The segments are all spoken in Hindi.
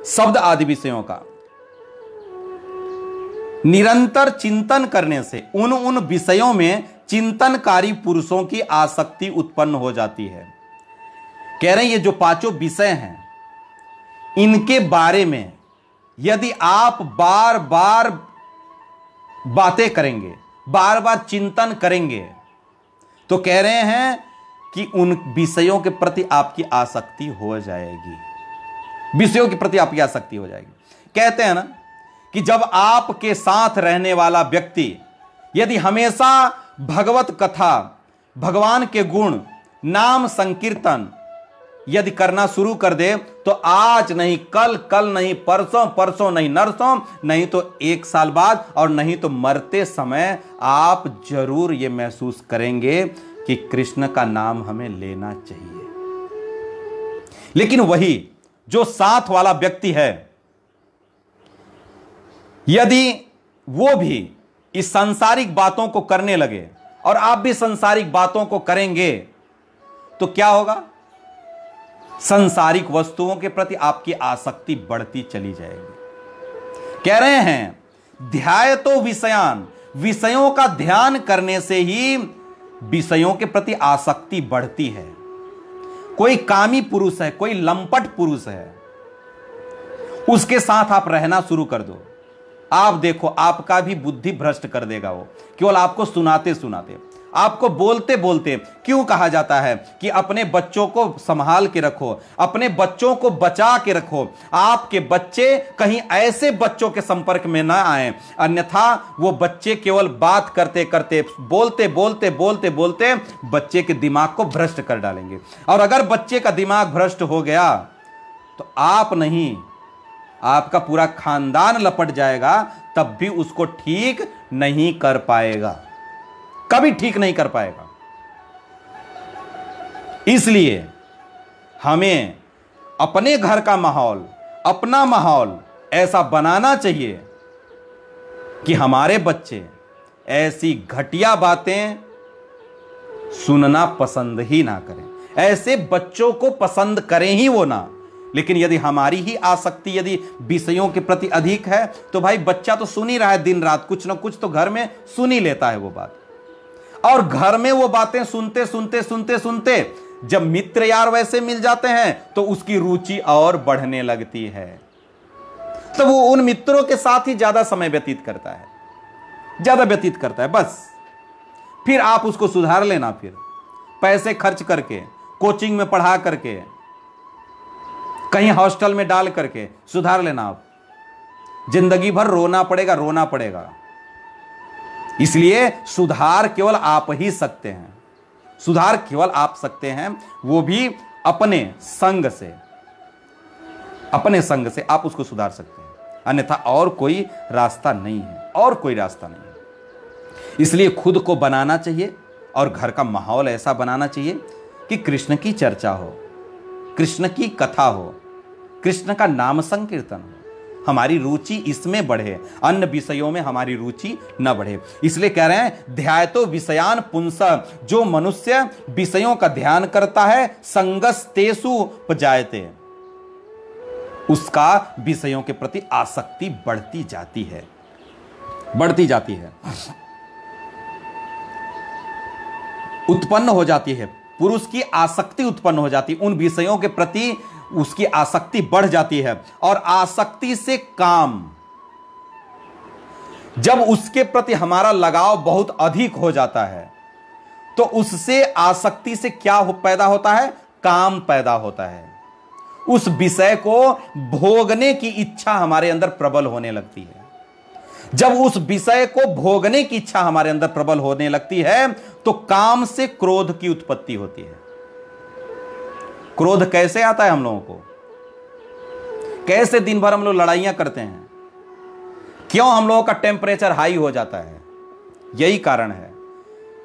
शब्द आदि विषयों का निरंतर चिंतन करने से उन विषयों में चिंतनकारी पुरुषों की आसक्ति उत्पन्न हो जाती है। कह रहे हैं ये जो पांचों विषय हैं, इनके बारे में यदि आप बार बार बातें करेंगे, बार बार चिंतन करेंगे, तो कह रहे हैं कि उन विषयों के प्रति आपकी आसक्ति हो जाएगी, विषयों के प्रति आपकी आसक्ति हो जाएगी। कहते हैं ना कि जब आपके साथ रहने वाला व्यक्ति यदि हमेशा भगवत कथा, भगवान के गुण, नाम संकीर्तन यदि करना शुरू कर दे, तो आज नहीं कल, कल नहीं परसों, परसों नहीं नरसों, नहीं तो 1 साल बाद, और नहीं तो मरते समय आप जरूर यह महसूस करेंगे कि कृष्ण का नाम हमें लेना चाहिए। लेकिन वही जो साथ वाला व्यक्ति है, यदि वो भी इस सांसारिक बातों को करने लगे और आप भी सांसारिक बातों को करेंगे, तो क्या होगा? सांसारिक वस्तुओं के प्रति आपकी आसक्ति बढ़ती चली जाएगी। कह रहे हैं ध्यायतो विषयान, विषयों का ध्यान करने से ही विषयों के प्रति आसक्ति बढ़ती है। कोई कामी पुरुष है, कोई लंपट पुरुष है, उसके साथ आप रहना शुरू कर दो, आप देखो आपका भी बुद्धि भ्रष्ट कर देगा वो, केवल आपको सुनाते सुनाते, आपको बोलते बोलते। क्यों कहा जाता है कि अपने बच्चों को संभाल के रखो, अपने बच्चों को बचा के रखो, आपके बच्चे कहीं ऐसे बच्चों के संपर्क में ना आए, अन्यथा वो बच्चे केवल बात करते करते, बोलते बोलते बोलते बोलते बच्चे के दिमाग को भ्रष्ट कर डालेंगे। और अगर बच्चे का दिमाग भ्रष्ट हो गया तो आप नहीं, आपका पूरा खानदान लपट जाएगा, तब भी उसको ठीक नहीं कर पाएगा, कभी ठीक नहीं कर पाएगा। इसलिए हमें अपने घर का माहौल, अपना माहौल ऐसा बनाना चाहिए कि हमारे बच्चे ऐसी घटिया बातें सुनना पसंद ही ना करें, ऐसे बच्चों को पसंद करें ही वो ना। लेकिन यदि हमारी ही आसक्ति यदि विषयों के प्रति अधिक है, तो भाई बच्चा तो सुन ही रहा है, दिन रात कुछ ना कुछ तो घर में सुन ही लेता है वो बात। और घर में वो बातें सुनते सुनते सुनते सुनते जब मित्र यार वैसे मिल जाते हैं, तो उसकी रुचि और बढ़ने लगती है, तो वो उन मित्रों के साथ ही ज्यादा समय व्यतीत करता है, ज्यादा व्यतीत करता है। बस फिर आप उसको सुधार लेना, फिर पैसे खर्च करके, कोचिंग में पढ़ा करके, कहीं हॉस्टल में डाल करके सुधार लेना। आप जिंदगी भर रोना पड़ेगा, रोना पड़ेगा। इसलिए सुधार केवल आप ही सकते हैं, सुधार केवल आप सकते हैं, वो भी अपने संग से, अपने संग से आप उसको सुधार सकते हैं, अन्यथा और कोई रास्ता नहीं है, और कोई रास्ता नहीं है। इसलिए खुद को बनाना चाहिए और घर का माहौल ऐसा बनाना चाहिए कि कृष्ण की चर्चा हो, कृष्ण की कथा हो, कृष्ण का नाम संकीर्तन हो, हमारी रुचि इसमें बढ़े, अन्य विषयों में हमारी रुचि न बढ़े। इसलिए कह रहे हैं ध्यायतो विषयान पुंस, जो मनुष्य विषयों का ध्यान करता है, संगस्तेषु उपजायते, उसका विषयों के प्रति आसक्ति बढ़ती जाती है, बढ़ती जाती है, उत्पन्न हो जाती है। पुरुष की आसक्ति उत्पन्न हो जाती है, उन विषयों के प्रति उसकी आसक्ति बढ़ जाती है। और आसक्ति से काम, जब उसके प्रति हमारा लगाव बहुत अधिक हो जाता है, तो उससे आसक्ति से क्या पैदा होता है? काम पैदा होता है। उस विषय को भोगने की इच्छा हमारे अंदर प्रबल होने लगती है। जब उस विषय को भोगने की इच्छा हमारे अंदर प्रबल होने लगती है, तो काम से क्रोध की उत्पत्ति होती है। क्रोध कैसे आता है हम लोगों को? कैसे दिन भर हम लोग लड़ाइयां करते हैं? क्यों हम लोगों का टेम्परेचर हाई हो जाता है? यही कारण है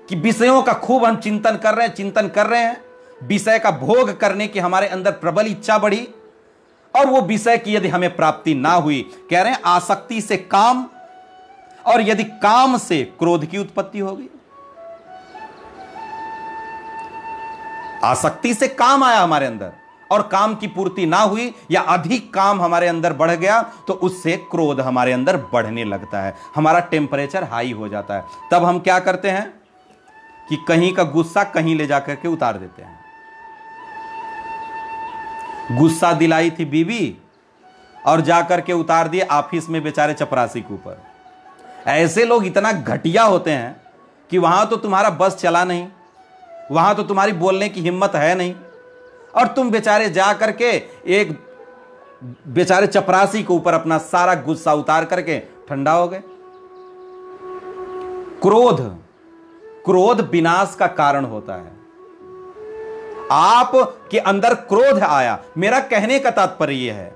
कि विषयों का खूब हम चिंतन कर रहे हैं, चिंतन कर रहे हैं, विषय का भोग करने की हमारे अंदर प्रबल इच्छा बढ़ी, और वो विषय की यदि हमें प्राप्ति ना हुई, कह रहे हैं आसक्ति से काम, और यदि काम से क्रोध की उत्पत्ति होगी। आसक्ति से काम आया हमारे अंदर, और काम की पूर्ति ना हुई या अधिक काम हमारे अंदर बढ़ गया तो उससे क्रोध हमारे अंदर बढ़ने लगता है, हमारा टेम्परेचर हाई हो जाता है। तब हम क्या करते हैं कि कहीं का गुस्सा कहीं ले जाकर के उतार देते हैं। गुस्सा दिलाई थी बीवी और जाकर के उतार दिए ऑफिस में बेचारे चपरासी के ऊपर। ऐसे लोग इतना घटिया होते हैं कि वहां तो तुम्हारा बस चला नहीं, वहां तो तुम्हारी बोलने की हिम्मत है नहीं, और तुम बेचारे जा करके एक बेचारे चपरासी के ऊपर अपना सारा गुस्सा उतार करके ठंडा हो गए। क्रोध विनाश का कारण होता है। आप के अंदर क्रोध आया, मेरा कहने का तात्पर्य है,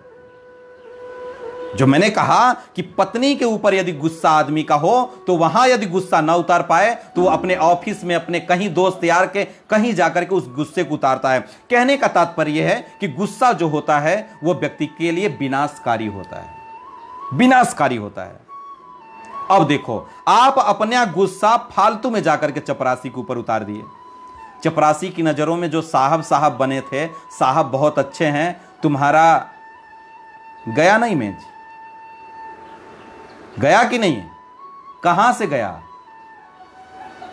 जो मैंने कहा कि पत्नी के ऊपर यदि गुस्सा आदमी का हो तो वहां यदि गुस्सा ना उतार पाए तो वो अपने ऑफिस में अपने कहीं दोस्त यार के कहीं जाकर के उस गुस्से को उतारता है। कहने का तात्पर्य है कि गुस्सा जो होता है वो व्यक्ति के लिए विनाशकारी होता है, विनाशकारी होता है। अब देखो, आप अपना गुस्सा फालतू में जाकर के चपरासी के ऊपर उतार दिए। चपरासी की नजरों में जो साहब बने थे, साहब बहुत अच्छे हैं, तुम्हारा गया ना इमेज, गया कि नहीं? कहां से गया?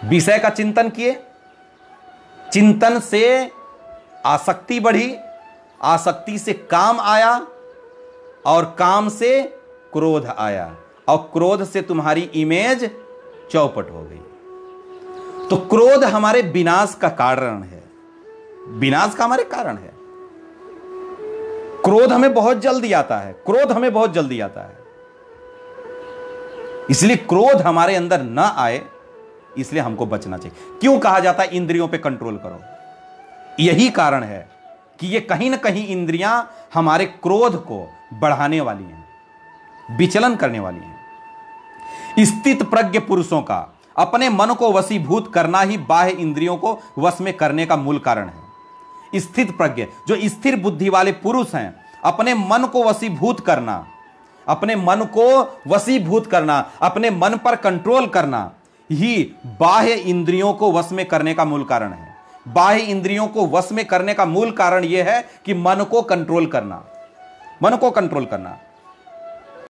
विषय का चिंतन किए, चिंतन से आसक्ति बढ़ी, आसक्ति से काम आया और काम से क्रोध आया और क्रोध से तुम्हारी इमेज चौपट हो गई। तो क्रोध हमारे विनाश का कारण है, विनाश का हमारे कारण है। क्रोध हमें बहुत जल्दी आता है, क्रोध हमें बहुत जल्दी आता है। इसलिए क्रोध हमारे अंदर ना आए, इसलिए हमको बचना चाहिए। क्यों कहा जाता है इंद्रियों पे कंट्रोल करो? यही कारण है कि ये कहीं ना कहीं इंद्रियां हमारे क्रोध को बढ़ाने वाली हैं, विचलन करने वाली हैं। स्थित प्रज्ञ पुरुषों का अपने मन को वशीभूत करना ही बाह्य इंद्रियों को वश में करने का मूल कारण है। स्थित प्रज्ञ, जो स्थिर बुद्धि वाले पुरुष हैं, अपने मन को वशीभूत करना, अपने मन को वशीभूत करना, अपने मन पर कंट्रोल करना ही बाह्य इंद्रियों को वश में करने का मूल कारण है। बाह्य इंद्रियों को वश में करने का मूल कारण यह है कि मन को कंट्रोल करना, मन को कंट्रोल करना।